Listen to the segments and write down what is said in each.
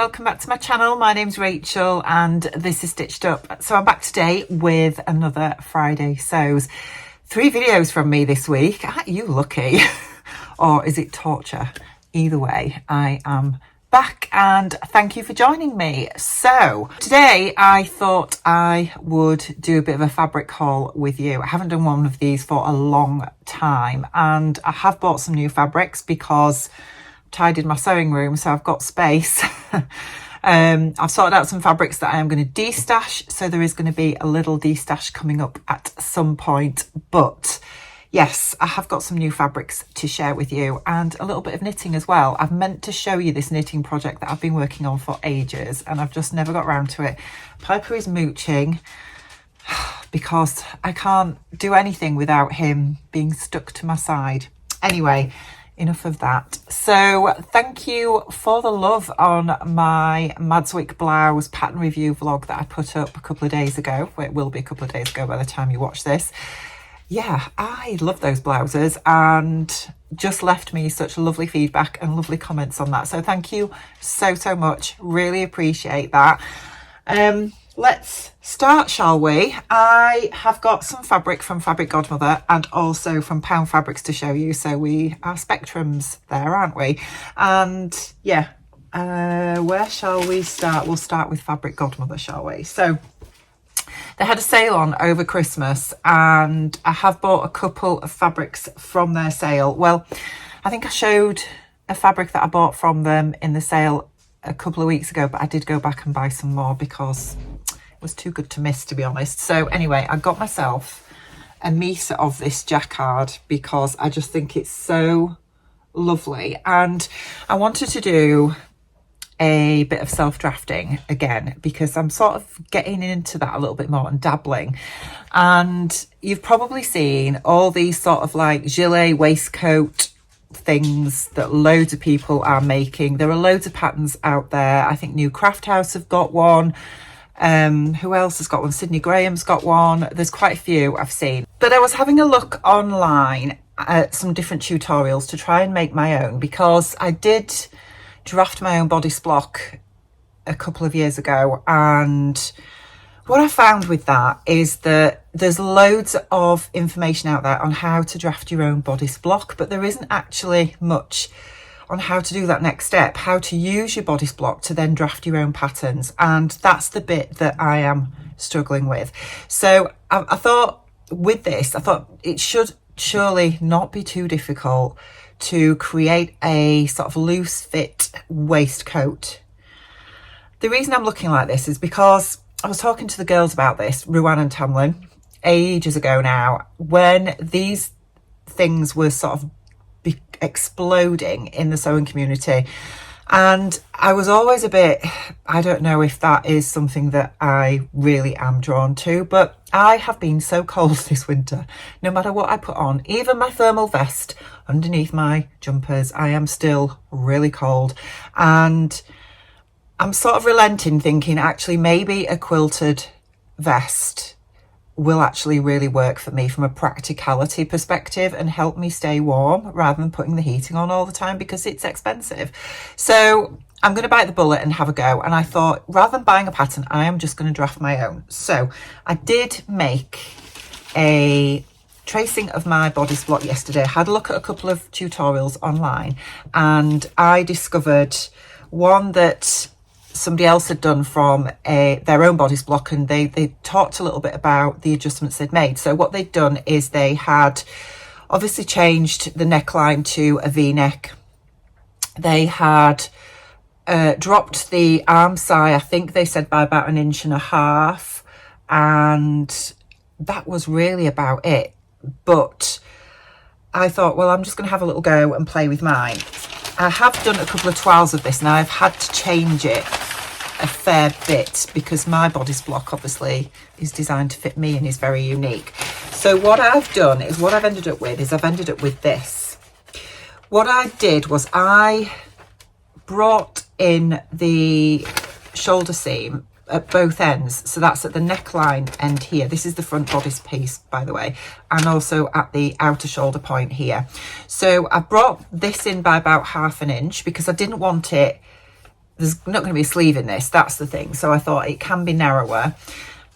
welcome back to my channel. My name's Rachel and this is Stitched Up. So I'm back today with another Friday Sews. 3 videos from me this week. Aren't you lucky? Or is it torture? Either way, I am back and thank you for joining me. So today I thought I would do a bit of a fabric haul with you. I haven't done one of these for a long time and I have bought some new fabrics because tidied my sewing room, so I've got space. I've sorted out some fabrics that I am going to destash, so there is going to be a little destash coming up at some point, but yes, I have got some new fabrics to share with you and a little bit of knitting as well. I've meant to show you this knitting project that I've been working on for ages and I've just never got around to it. Piper is mooching because I can't do anything without him being stuck to my side. Anyway, enough of that. So thank you for the love on my Madswick blouse pattern review vlog that I put up a couple of days ago. Well, it will be a couple of days ago by the time you watch this. Yeah, I love those blouses and just left me such lovely feedback and lovely comments on that. So thank you so much. Really appreciate that. Let's start, shall we? I have got some fabric from Fabric Godmother and also from Pound Fabrics to show you. So we are spectrums there, aren't we? And yeah, where shall we start? We'll start with Fabric Godmother, shall we? So they had a sale on over Christmas and I have bought a couple of fabrics from their sale. Well, I think I showed a fabric that I bought from them in the sale a couple of weeks ago, but I did go back and buy some more because it was too good to miss, to be honest. So anyway, I got myself a meter of this Jacquard because I just think it's so lovely. And I wanted to do a bit of self-drafting again because I'm sort of getting into that a little bit more and dabbling. And you've probably seen all these sort of like gilet waistcoat things that loads of people are making. There are loads of patterns out there. I think New Craft House have got one. Who else has got one? Sydney Graham's got one. There's quite a few I've seen. But I was having a look online at some different tutorials to try and make my own because I did draft my own bodice block a couple of years ago, and what I found with that is that there's loads of information out there on how to draft your own bodice block, but there isn't actually much on how to do that next step, how to use your bodice block to then draft your own patterns. And that's the bit that I am struggling with. So I thought with this, I thought it should surely not be too difficult to create a sort of loose fit waistcoat. The reason I'm looking like this is because I was talking to the girls about this, Ruan and Tamlin, ages ago now, when these things were sort of exploding in the sewing community. And I was always a bit, I don't know if that is something that I really am drawn to, but I have been so cold this winter. No matter what I put on, even my thermal vest underneath my jumpers, I am still really cold. And I'm sort of relenting, thinking actually maybe a quilted vest will actually really work for me from a practicality perspective and help me stay warm rather than putting the heating on all the time because it's expensive. So I'm going to bite the bullet and have a go. And I thought rather than buying a pattern, I am just going to draft my own. So I did make a tracing of my bodice block yesterday. I had a look at a couple of tutorials online and I discovered one that somebody else had done from their own bodice block, and they talked a little bit about the adjustments they'd made. So what they'd done is they had obviously changed the neckline to a V-neck. They had dropped the arm side, I think they said by about 1.5 inches, and that was really about it. But I thought, well, I'm just going to have a little go and play with mine. I have done a couple of toiles of this. Now I've had to change it a fair bit because my bodice block obviously is designed to fit me and is very unique. So what I've done is what I've ended up with is I've ended up with this. What I did was I brought in the shoulder seam at both ends, so that's at the neckline end here. This is the front bodice piece, by the way, and also at the outer shoulder point here. So I brought this in by about 1/2 inch because I didn't want it there's not going to be a sleeve in this, that's the thing. So I thought it can be narrower.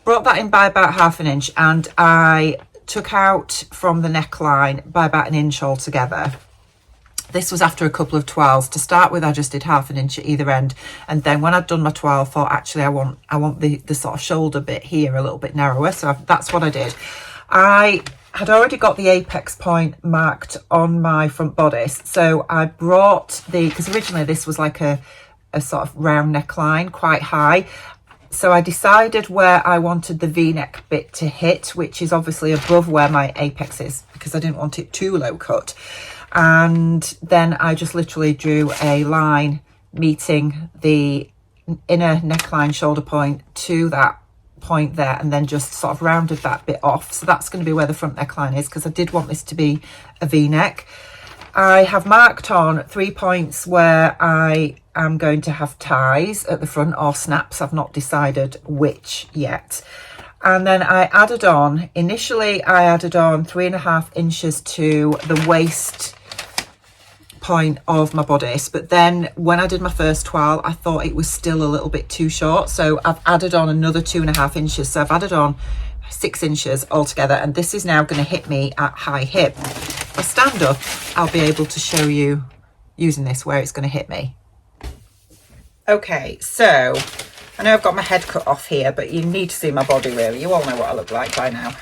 Brought that in by about 1/2 inch, and I took out from the neckline by about 1 inch altogether. This was after a couple of twirls. To start with, I just did 1/2 inch at either end, and then when I'd done my twirl, I thought actually I want the sort of shoulder bit here a little bit narrower, so that's what I did. I had already got the apex point marked on my front bodice, so I brought because originally this was like a sort of round neckline, quite high. So I decided where I wanted the V-neck bit to hit, which is obviously above where my apex is, because I didn't want it too low cut. And then I just literally drew a line meeting the inner neckline shoulder point to that point there, and then just sort of rounded that bit off. So that's going to be where the front neckline is, because I did want this to be a V-neck. I have marked on 3 points where I am going to have ties at the front, or snaps. I've not decided which yet. And then I added on, initially I added on 3.5 inches to the waist point of my bodice, but then when I did my first twirl, I thought it was still a little bit too short, so I've added on another 2.5 inches. So I've added on 6 inches altogether, and this is now going to hit me at high hip. If I stand up, I'll be able to show you using this where it's going to hit me. Okay, so I know I've got my head cut off here, but you need to see my body really. You all know what I look like by now.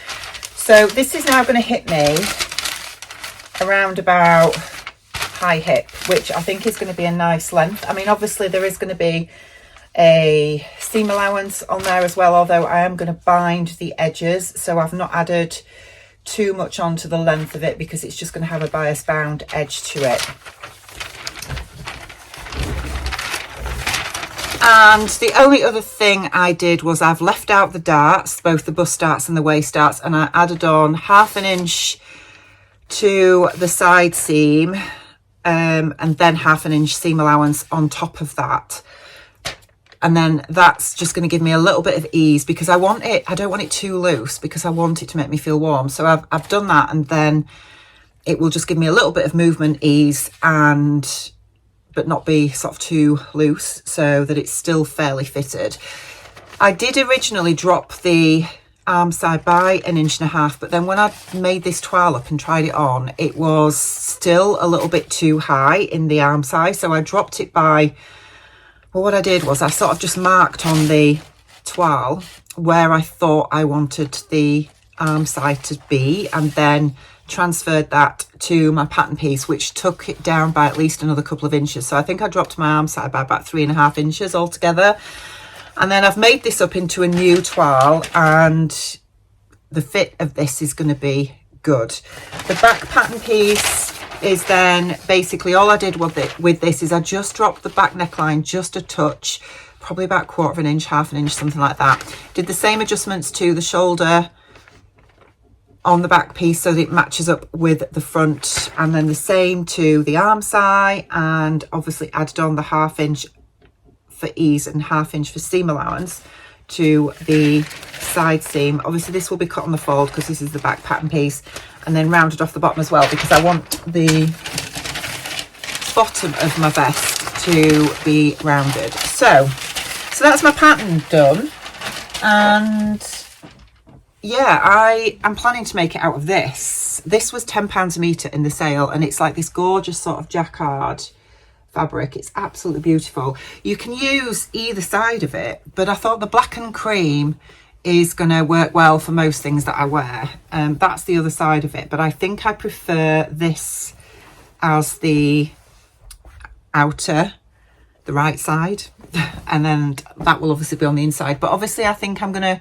So this is now going to hit me around about high hip, which I think is going to be a nice length. I mean, obviously there is going to be a seam allowance on there as well, although I am going to bind the edges, so I've not added too much onto the length of it, because it's just going to have a bias bound edge to it. And the only other thing I did was I've left out the darts, both the bust darts and the waist darts, and I added on 1/2 inch to the side seam, and then 1/2 inch seam allowance on top of that. And then that's just going to give me a little bit of ease, because I don't want it too loose, because I want it to make me feel warm. So I've done that, and then it will just give me a little bit of movement ease, but not be sort of too loose, so that it's still fairly fitted. I did originally drop the arm side by 1.5 inches, but then when I made this twirl up and tried it on, it was still a little bit too high in the arm side, so I dropped it by, well, what I did was I sort of just marked on the twirl where I thought I wanted the arm side to be, and then transferred that to my pattern piece, which took it down by at least another couple of inches. So I think I dropped my arm side by about 3.5 inches altogether. And then I've made this up into a new twirl, and the fit of this is going to be good. The back pattern piece is then basically all I did with this is I just dropped the back neckline just a touch, probably about 1/4 inch, 1/2 inch, something like that. Did the same adjustments to the shoulder on the back piece so that it matches up with the front, and then the same to the arm side, and obviously added on the 1/2 inch for ease and 1/2 inch for seam allowance to the side seam. Obviously this will be cut on the fold because this is the back pattern piece, and then rounded off the bottom as well, because I want the bottom of my vest to be rounded. So that's my pattern done, and yeah, I am planning to make it out of this. This was £10 a metre in the sale, and it's like this gorgeous sort of Jacquard fabric. It's absolutely beautiful. You can use either side of it, but I thought the black and cream is going to work well for most things that I wear. That's the other side of it, but I think I prefer this as the outer, the right side, and then that will obviously be on the inside. But obviously I think I'm going to,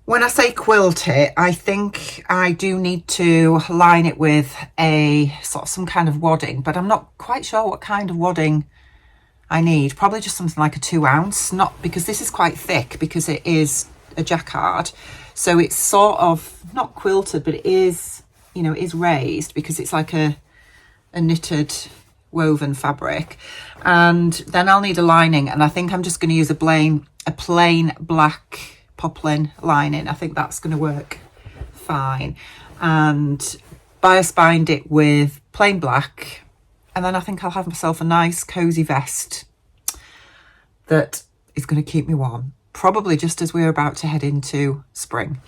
when I say quilt it, I think I do need to line it with a sort of some kind of wadding, but I'm not quite sure what kind of wadding I need. Probably just something like a 2 ounce, not because this is quite thick, because it is a jacquard. So it's sort of not quilted, but it is, you know, it is raised because it's like a knitted woven fabric. And then I'll need a lining, and I think I'm just going to use a plain black poplin lining. I think that's going to work fine, and bias bind it with plain black, and then I think I'll have myself a nice cozy vest that is going to keep me warm, probably just as we're about to head into spring.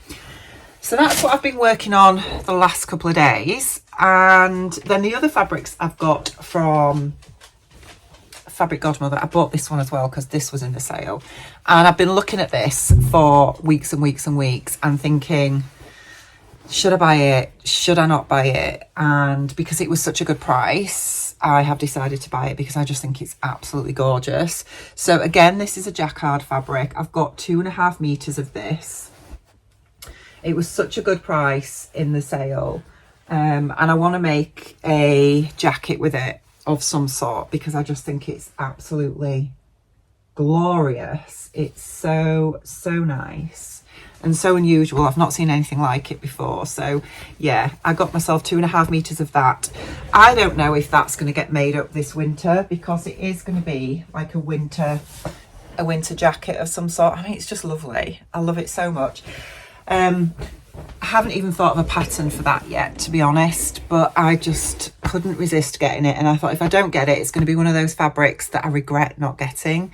So that's what I've been working on the last couple of days. And then the other fabrics I've got from Fabric Godmother, I bought this one as well because this was in the sale. And I've been looking at this for weeks and weeks and weeks and thinking, should I buy it? Should I not buy it? And because it was such a good price, I have decided to buy it because I just think it's absolutely gorgeous. So again, this is a Jacquard fabric. I've got 2.5 meters of this. It was such a good price in the sale. And I want to make a jacket with it of some sort because I just think it's absolutely glorious. It's so nice and so unusual. I've not seen anything like it before. So yeah, I got myself 2.5 meters of that. I don't know if that's going to get made up this winter because it is going to be like a winter jacket of some sort. I mean, it's just lovely. I love it so much. I haven't even thought of a pattern for that yet, to be honest, but I just couldn't resist getting it. And I thought if I don't get it, it's going to be one of those fabrics that I regret not getting.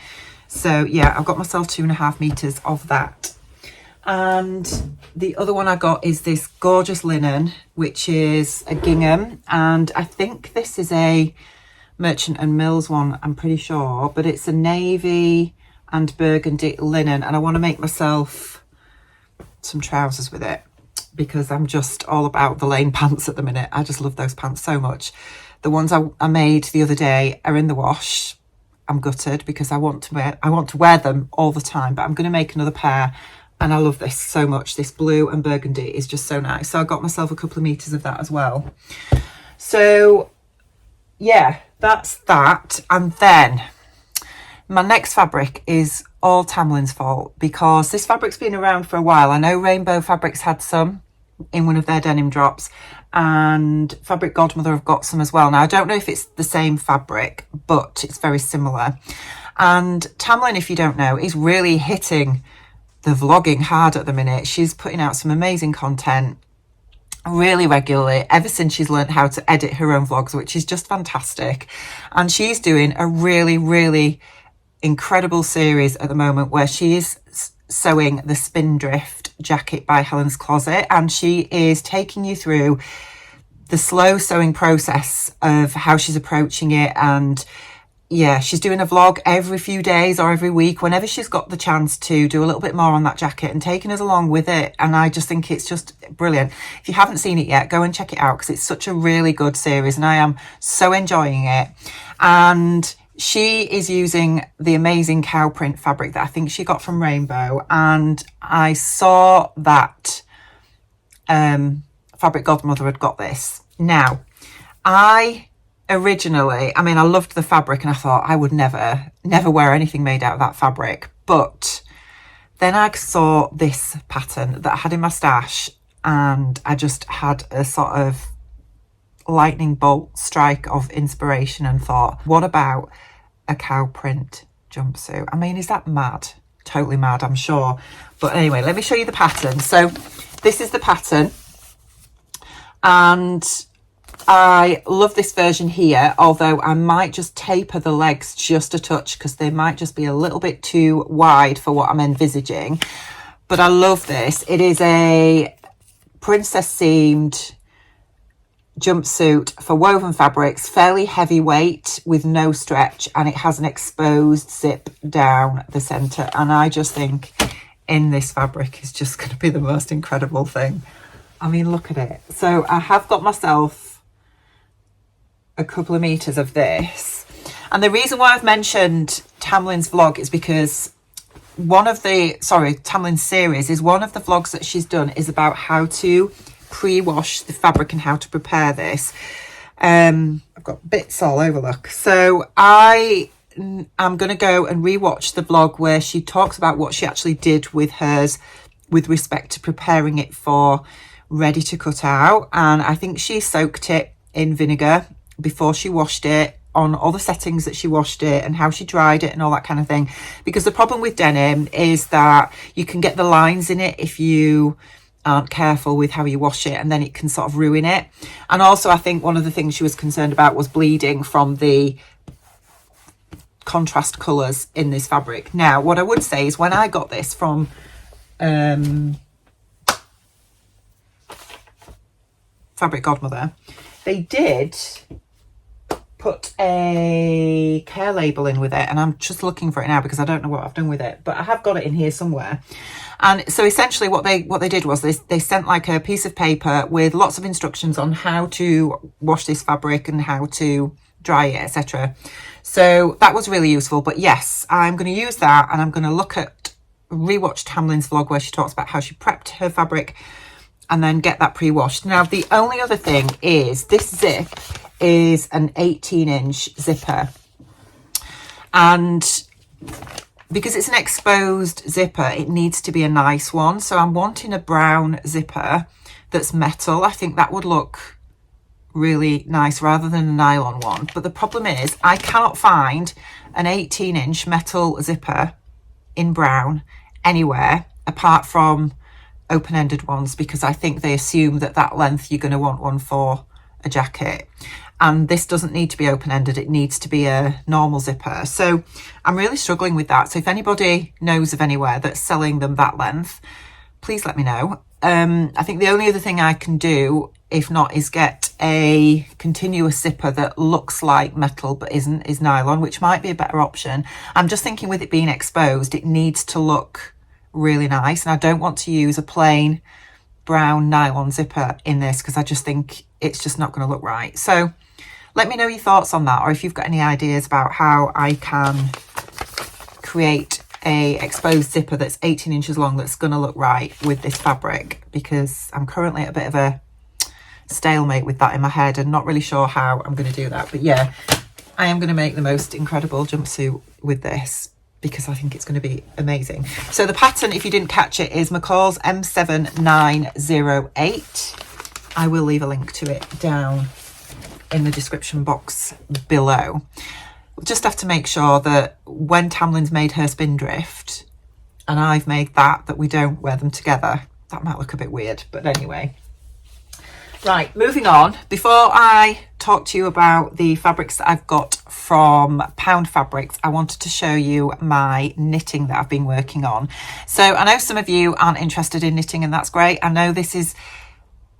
So yeah, I've got myself 2.5 meters of that. And the other one I got is this gorgeous linen, which is a gingham. And I think this is a Merchant and Mills one, I'm pretty sure, but it's a navy and burgundy linen. And I want to make myself some trousers with it because I'm just all about the lane pants at the minute. I just love those pants so much. The ones I made the other day are in the wash. I'm gutted because I want to wear them all the time, but I'm going to make another pair and I love this so much. This blue and burgundy is just so nice. So I got myself a couple of meters of that as well. So yeah, that's that. And then my next fabric is all Tamlin's fault because this fabric's been around for a while. I know Rainbow Fabrics had some in one of their denim drops and Fabric Godmother have got some as well. Now I don't know if it's the same fabric, but it's very similar. And Tamlin, if you don't know, is really hitting the vlogging hard at the minute. She's putting out some amazing content really regularly ever since she's learned how to edit her own vlogs, which is just fantastic. And she's doing a really incredible series at the moment where she is sewing the Spindrift jacket by Helen's Closet, and she is taking you through the slow sewing process of how she's approaching it. And yeah, she's doing a vlog every few days or every week whenever she's got the chance to do a little bit more on that jacket and taking us along with it. And I just think it's just brilliant. If you haven't seen it yet, go and check it out because it's such a really good series and I am so enjoying it. And she is using the amazing cow print fabric that I think she got from Rainbow. And I saw that Fabric Godmother had got this. Now, I loved the fabric and I thought I would never wear anything made out of that fabric. But then I saw this pattern that I had in my stash and I just had a sort of lightning bolt strike of inspiration and thought, what about a cow print jumpsuit? I mean, is that mad? Totally mad, I'm sure. But anyway, let me show you the pattern. So this is the pattern and I love this version here, although I might just taper the legs just a touch because they might just be a little bit too wide for what I'm envisaging. But I love this. It is a princess seamed jumpsuit for woven fabrics, fairly heavyweight with no stretch, and it has an exposed zip down the center. And I just think in this fabric is just going to be the most incredible thing. I mean, look at it. So I have got myself a couple of meters of this, and the reason why I've mentioned Tamlin's vlog is because Tamlin's series is one of the vlogs that she's done is about how to pre-wash the fabric and how to prepare this. I've got bits all over, look. So I'm going to go and rewatch the vlog where she talks about what she actually did with hers with respect to preparing it for ready to cut out. And I think she soaked it in vinegar before she washed it, on all the settings that she washed it and how she dried it and all that kind of thing. Because the problem with denim is that you can get the lines in it if you aren't careful with how you wash it, and then it can sort of ruin it. And also I think one of the things she was concerned about was bleeding from the contrast colours in this fabric. Now, what I would say is when I got this from Fabric Godmother, they did put a care label in with it, and I'm just looking for it now because I don't know what I've done with it, but I have got it in here somewhere. And so essentially what they did was they sent like a piece of paper with lots of instructions on how to wash this fabric and how to dry it, etc. So that was really useful. But yes, I'm going to use that, and I'm going to rewatch Tamlin's vlog where she talks about how she prepped her fabric and then get that pre-washed. Now, the only other thing is this zip is an 18-inch zipper, and because it's an exposed zipper, it needs to be a nice one. So I'm wanting a brown zipper that's metal. I think that would look really nice rather than a nylon one. But the problem is I cannot find an 18-inch metal zipper in brown anywhere apart from open-ended ones, because I think they assume that length you're going to want one for a jacket, and this doesn't need to be open-ended, it needs to be a normal zipper. So I'm really struggling with that. So if anybody knows of anywhere that's selling them that length, please let me know. I think the only other thing I can do, if not, is get a continuous zipper that looks like metal but isn't, is nylon, which might be a better option. I'm just thinking with it being exposed, it needs to look really nice, and I don't want to use a plain brown nylon zipper in this because I just think it's just not going to look right. So let me know your thoughts on that, or if you've got any ideas about how I can create a exposed zipper that's 18 inches long that's going to look right with this fabric, because I'm currently at a bit of a stalemate with that in my head and not really sure how I'm going to do that. But yeah, I am going to make the most incredible jumpsuit with this because I think it's going to be amazing. So the pattern, if you didn't catch it, is McCalls M7908. I will leave a link to it down in the description box below. We'll just have to make sure that when Tamlin's made her spindrift and I've made that we don't wear them together. That might look a bit weird, but anyway. Right, moving on. Before I talk to you about the fabrics that I've got from Pound Fabrics, I wanted to show you my knitting that I've been working on. So I know some of you aren't interested in knitting, and that's great. I know this is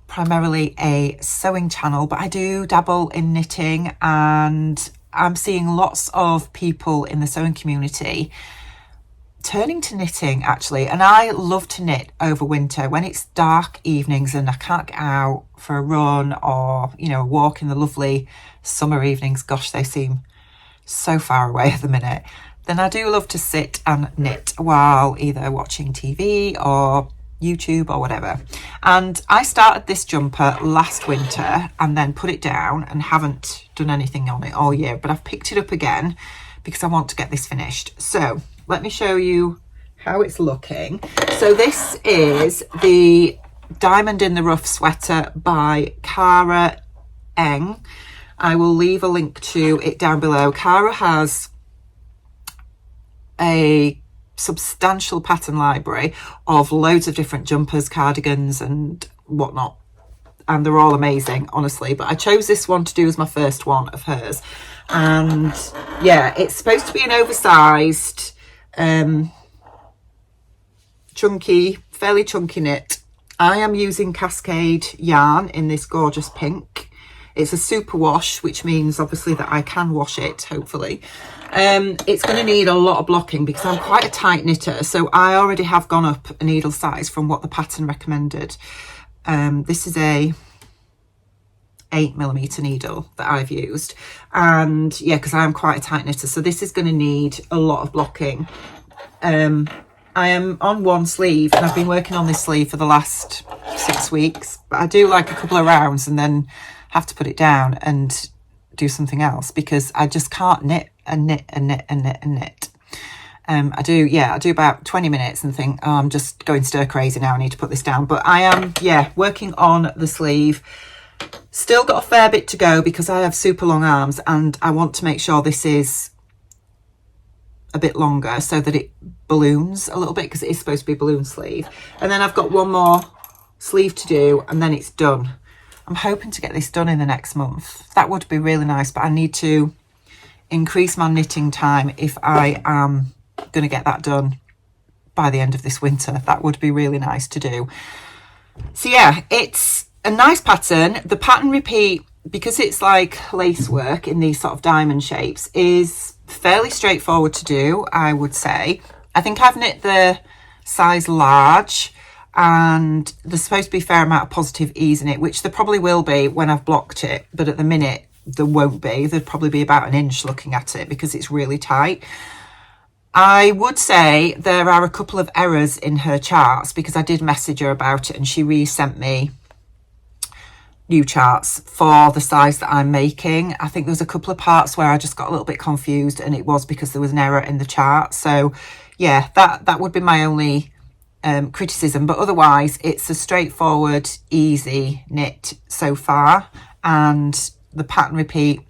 primarily a sewing channel, but I do dabble in knitting, and I'm seeing lots of people in the sewing community turning to knitting actually. And I love to knit over winter when it's dark evenings and I can't get out for a run or, you know, a walk in the lovely summer evenings. Gosh, they seem so far away at the minute. Then I do love to sit and knit while either watching TV or YouTube or whatever. And I started this jumper last winter and then put it down and haven't done anything on it all year, but I've picked it up again because I want to get this finished. So let me show you how it's looking. So this is the Diamond in the Rough sweater by Cara Eng. I will leave a link to it down below. Cara has a substantial pattern library of loads of different jumpers, cardigans and whatnot, and they're all amazing, honestly, but I chose this one to do as my first one of hers. And yeah, it's supposed to be an oversized chunky, fairly chunky knit. I am using Cascade yarn in this gorgeous pink. It's a super wash, which means obviously that I can wash it, hopefully. It's going to need a lot of blocking because I'm quite a tight knitter, so I already have gone up a needle size from what the pattern recommended. This is a 8mm needle that I've used, and yeah, because I am quite a tight knitter, so this is going to need a lot of blocking. I am on one sleeve and I've been working on this sleeve for the last 6 weeks, but I do like a couple of rounds and then have to put it down and do something else because I just can't knit and knit and knit and knit and knit. I do about 20 minutes and think, oh, I'm just going stir crazy now, I need to put this down. But I am, yeah, working on the sleeve. Still got a fair bit to go because I have super long arms and I want to make sure this is a bit longer so that it balloons a little bit, because it is supposed to be a balloon sleeve. And then I've got one more sleeve to do and then it's done. I'm hoping to get this done in the next month. That would be really nice, but I need to increase my knitting time if I am going to get that done by the end of this winter. That would be really nice to do. So yeah, it's a nice pattern. The pattern repeat, because it's like lace work in these sort of diamond shapes, is fairly straightforward to do, I would say. I think I've knit the size large, and there's supposed to be a fair amount of positive ease in it, which there probably will be when I've blocked it, but at the minute there won't be. There'd probably be about an inch looking at it because it's really tight. I would say there are a couple of errors in her charts, because I did message her about it and she resent me new charts for the size that I'm making. I think there was a couple of parts where I just got a little bit confused, and it was because there was an error in the chart. So yeah, that would be my only criticism, but otherwise it's a straightforward, easy knit so far, and the pattern repeat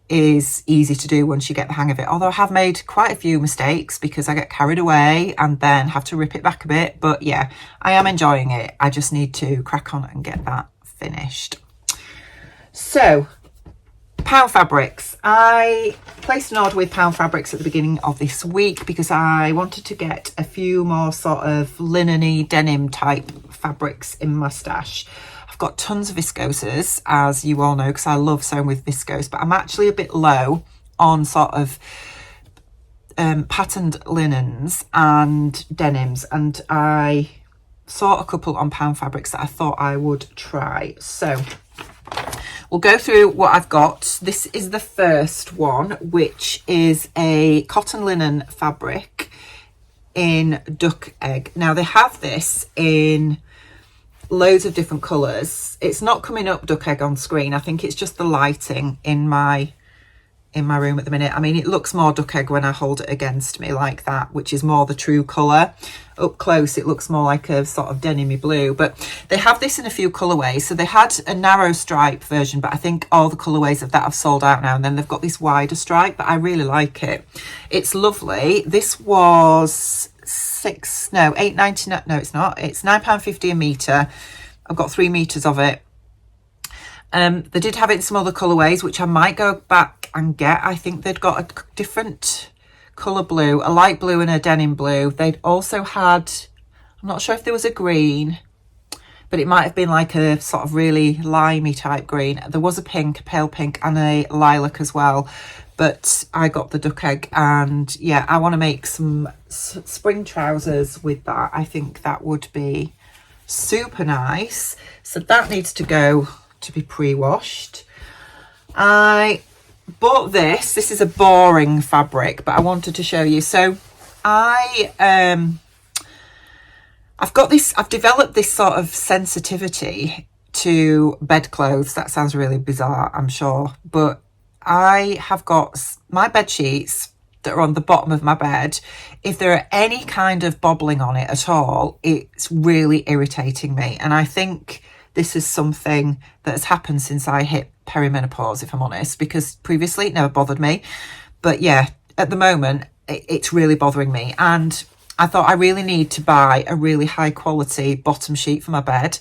is easy to do once you get the hang of it. Although I have made quite a few mistakes because I get carried away and then have to rip it back a bit. But yeah, I am enjoying it. I just need to crack on and get that finished. So, Pound Fabrics. I placed an order with Pound Fabrics at the beginning of this week because I wanted to get a few more sort of linen-y denim type fabrics in my stash. Got tons of viscoses, as you all know, because I love sewing with viscose, but I'm actually a bit low on sort of patterned linens and denims, and I saw a couple on Pound Fabrics that I thought I would try. So we'll go through what I've got. This is the first one, which is a cotton linen fabric in Duckegg. Now they have this in loads of different colours. It's not coming up Duckegg on screen. I think it's just the lighting in my room at the minute. I mean, it looks more Duckegg when I hold it against me like that, which is more the true colour. Up close it looks more like a sort of denim-y blue, but they have this in a few colourways. So they had a narrow stripe version, but I think all the colourways of that have sold out now, and then they've got this wider stripe, but I really like it. It's lovely. This was £8.99. No, it's not. It's £9.50 a metre. I've got 3 meters of it. They did have it in some other colourways, which I might go back and get. I think they'd got a different colour blue, a light blue and a denim blue. They'd also had, I'm not sure if there was a green, but it might have been like a sort of really limey type green. There was a pink, a pale pink, and a lilac as well. But I got the Duckegg, and yeah, I want to make some spring trousers with that. I think that would be super nice. So that needs to go to be pre-washed. I bought this. This is a boring fabric, but I wanted to show you. So I've developed this sort of sensitivity to bedclothes. That sounds really bizarre, I'm sure, but I have got my bed sheets that are on the bottom of my bed. If there are any kind of bobbling on it at all, it's really irritating me. And I think this is something that has happened since I hit perimenopause, if I'm honest, because previously it never bothered me. But yeah, at the moment, it's really bothering me. And I thought I really need to buy a really high quality bottom sheet for my bed,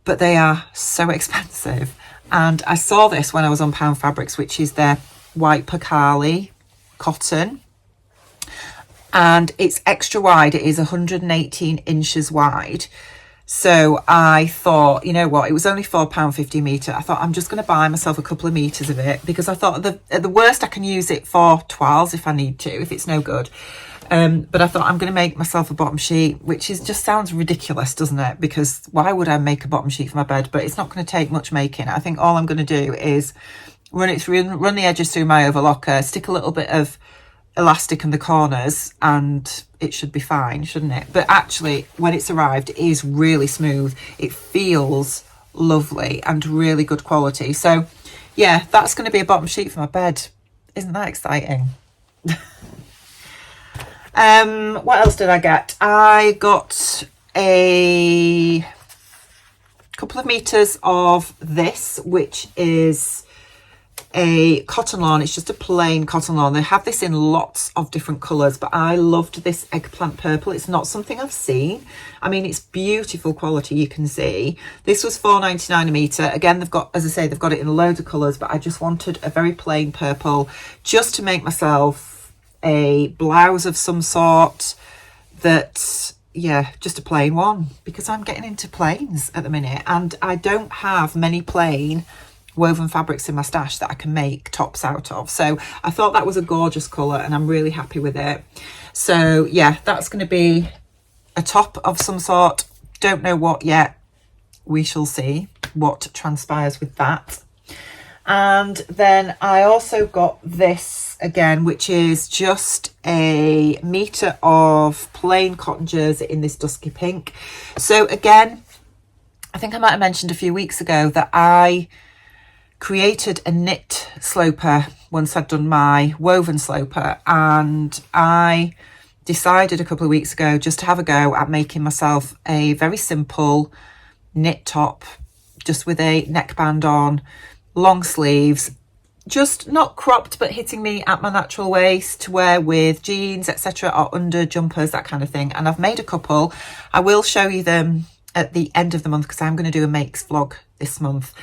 but they are so expensive. And I saw this when I was on Pound Fabrics, which is their white Percale cotton. And it's extra wide. It is 118 inches wide. So I thought, you know what, it was only £4.50 a metre. I thought I'm just going to buy myself a couple of metres of it, because I thought at the worst I can use it for toiles if I need to, if it's no good. But I thought I'm going to make myself a bottom sheet, which is just sounds ridiculous, doesn't it? Because why would I make a bottom sheet for my bed? But it's not going to take much making. I think all I'm going to do is run the edges through my overlocker, stick a little bit of elastic in the corners, and it should be fine, shouldn't it? But actually, when it's arrived, it is really smooth. It feels lovely and really good quality. So yeah, that's going to be a bottom sheet for my bed. Isn't that exciting? What else did I get? I got a couple of meters of this, which is a cotton lawn. It's just a plain cotton lawn. They have this in lots of different colours, but I loved this eggplant purple. It's not something I've seen. I mean, it's beautiful quality, you can see. This was £4.99 a metre. Again, they've got, as I say, they've got it in loads of colours, but I just wanted a very plain purple just to make myself a blouse of some sort that, yeah, just a plain one, because I'm getting into plains at the minute and I don't have many plain woven fabrics in my stash that I can make tops out of. So I thought that was a gorgeous colour and I'm really happy with it. So yeah, that's going to be a top of some sort. Don't know what yet. We shall see what transpires with that. And then I also got this again, which is just a metre of plain cotton jersey in this dusky pink. So again, I think I might have mentioned a few weeks ago that I created a knit sloper once I'd done my woven sloper, and I decided a couple of weeks ago just to have a go at making myself a very simple knit top, just with a neckband on, long sleeves, just not cropped but hitting me at my natural waist, to wear with jeans, etc., or under jumpers, that kind of thing. And I've made a couple. I will show you them at the end of the month because I'm going to do a makes vlog this month.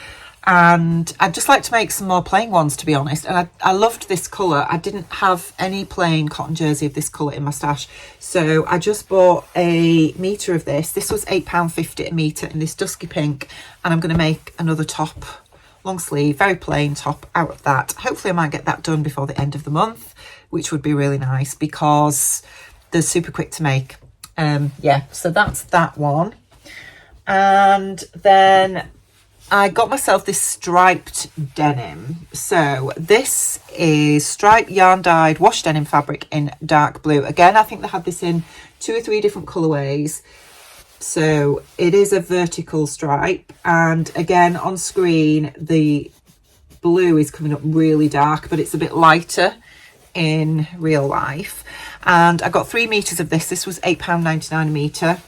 And I'd just like to make some more plain ones, to be honest. And I loved this colour. I didn't have any plain cotton jersey of this colour in my stash, so I just bought a metre of this. This was £8.50 a metre in this dusky pink, and I'm going to make another top, long sleeve, very plain top out of that. Hopefully I might get that done before the end of the month, which would be really nice because they're super quick to make. Yeah, so that's that one. And then I got myself this striped denim. So this is striped yarn dyed wash denim fabric in dark blue. Again, I think they had this in 2 or 3 different colorways. So it is a vertical stripe, and again on screen the blue is coming up really dark, but it's a bit lighter in real life. And I got 3 meters of this. This was £8.99 a meter.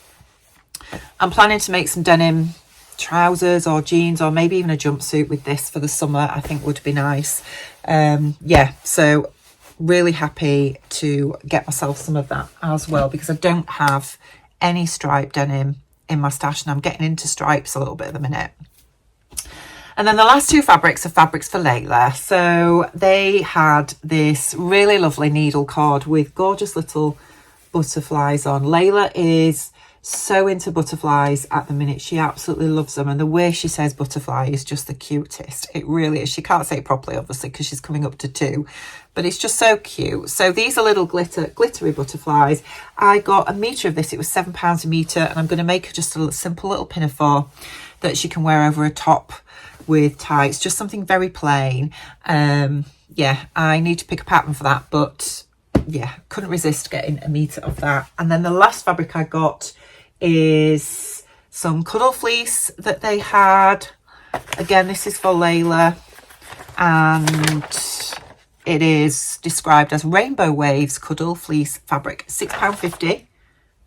I'm planning to make some denim trousers or jeans, or maybe even a jumpsuit with this for the summer. I think would be nice. Yeah, so really happy to get myself some of that as well, because I don't have any striped denim in my stash, and I'm getting into stripes a little bit at the minute. And then the last 2 fabrics are fabrics for Layla. So they had this really lovely needle cord with gorgeous little butterflies on. Layla is so into butterflies at the minute. She absolutely loves them, and the way she says butterfly is just the cutest. It really is. She can't say it properly, obviously, because she's coming up to 2, but it's just so cute. So these are little glittery butterflies. I got a metre of this. It was £7 a metre, and I'm going to make her just a simple little pinafore that she can wear over a top with tights, just something very plain. Yeah, I need to pick a pattern for that, but yeah, couldn't resist getting a metre of that. And then the last fabric I got is some Cuddle fleece that they had. Again, this is for Layla, and it is described as Rainbow Waves Cuddle fleece fabric, £6.50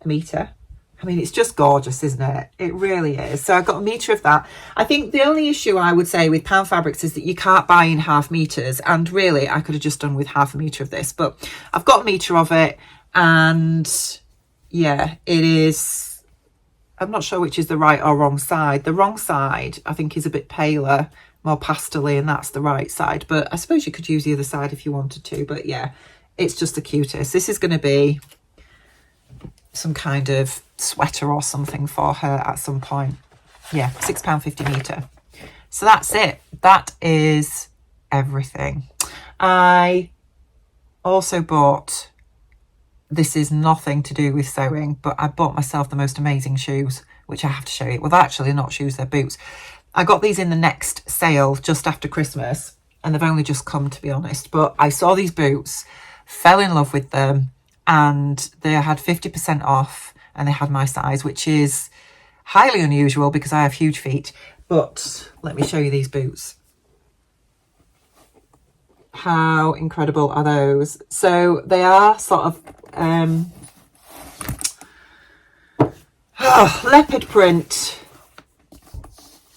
a metre. I mean, it's just gorgeous, isn't it? It really is. So I got a metre of that. I think the only issue I would say with Pound Fabrics is that you can't buy in half metres, and really I could have just done with half a metre of this, but I've got a metre of it, and yeah, it is, I'm not sure which is the right or wrong side. The wrong side I think is a bit paler, more pastel-y, and that's the right side, but I suppose you could use the other side if you wanted to. But yeah, it's just the cutest. This is going to be some kind of sweater or something for her at some point. Yeah, £6.50 metre. So that's it. That is everything. I also bought, this is nothing to do with sewing, but I bought myself the most amazing shoes, which I have to show you. Well, they're actually not shoes, they're boots. I got these in the next sale just after Christmas, and they've only just come, to be honest. But I saw these boots, fell in love with them, and they had 50% off, and they had my size, which is highly unusual because I have huge feet. But let me show you these boots. How incredible are those? So they are sort of leopard print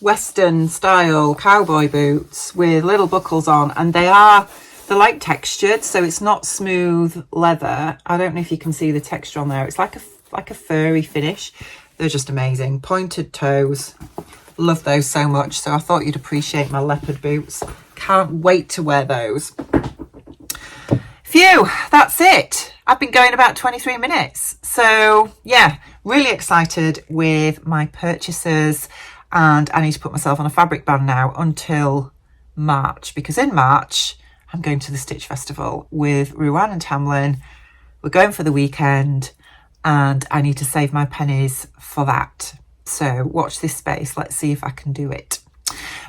Western style cowboy boots with little buckles on, and they're like textured, so it's not smooth leather. I don't know if you can see the texture on there. It's like a furry finish. They're just amazing. Pointed toes, love those so much. So I thought you'd appreciate my leopard boots. Can't wait to wear those. Phew, that's it. I've been going about 23 minutes. So yeah, really excited with my purchases, and I need to put myself on a fabric ban now until March, because in March I'm going to the Stitch Festival with Ruan and Tamlin. We're going for the weekend and I need to save my pennies for that. So watch this space. Let's see if I can do it.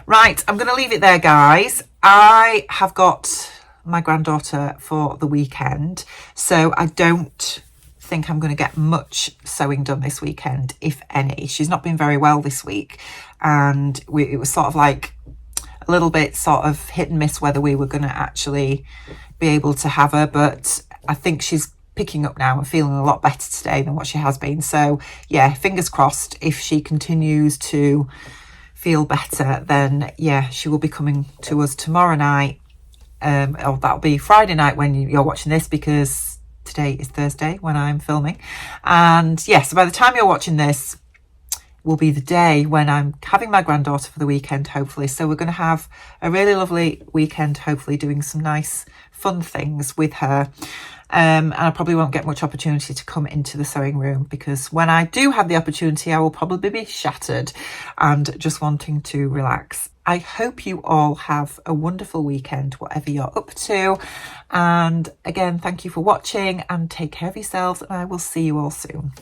Right, I'm going to leave it there, guys. I have got my granddaughter for the weekend, so I don't think I'm going to get much sewing done this weekend, if any. She's not been very well this week, and it was sort of like a little bit sort of hit and miss whether we were going to actually be able to have her, but I think she's picking up now and feeling a lot better today than what she has been. So yeah, fingers crossed, if she continues to feel better, then yeah, she will be coming to us tomorrow night, or that'll be Friday night when you're watching this, because today is Thursday when I'm filming. And yeah, so by the time you're watching this will be the day when I'm having my granddaughter for the weekend, hopefully. So we're going to have a really lovely weekend, hopefully doing some nice fun things with her. And I probably won't get much opportunity to come into the sewing room, because when I do have the opportunity, I will probably be shattered and just wanting to relax. I hope you all have a wonderful weekend, whatever you're up to. And again, thank you for watching, and take care of yourselves, and I will see you all soon.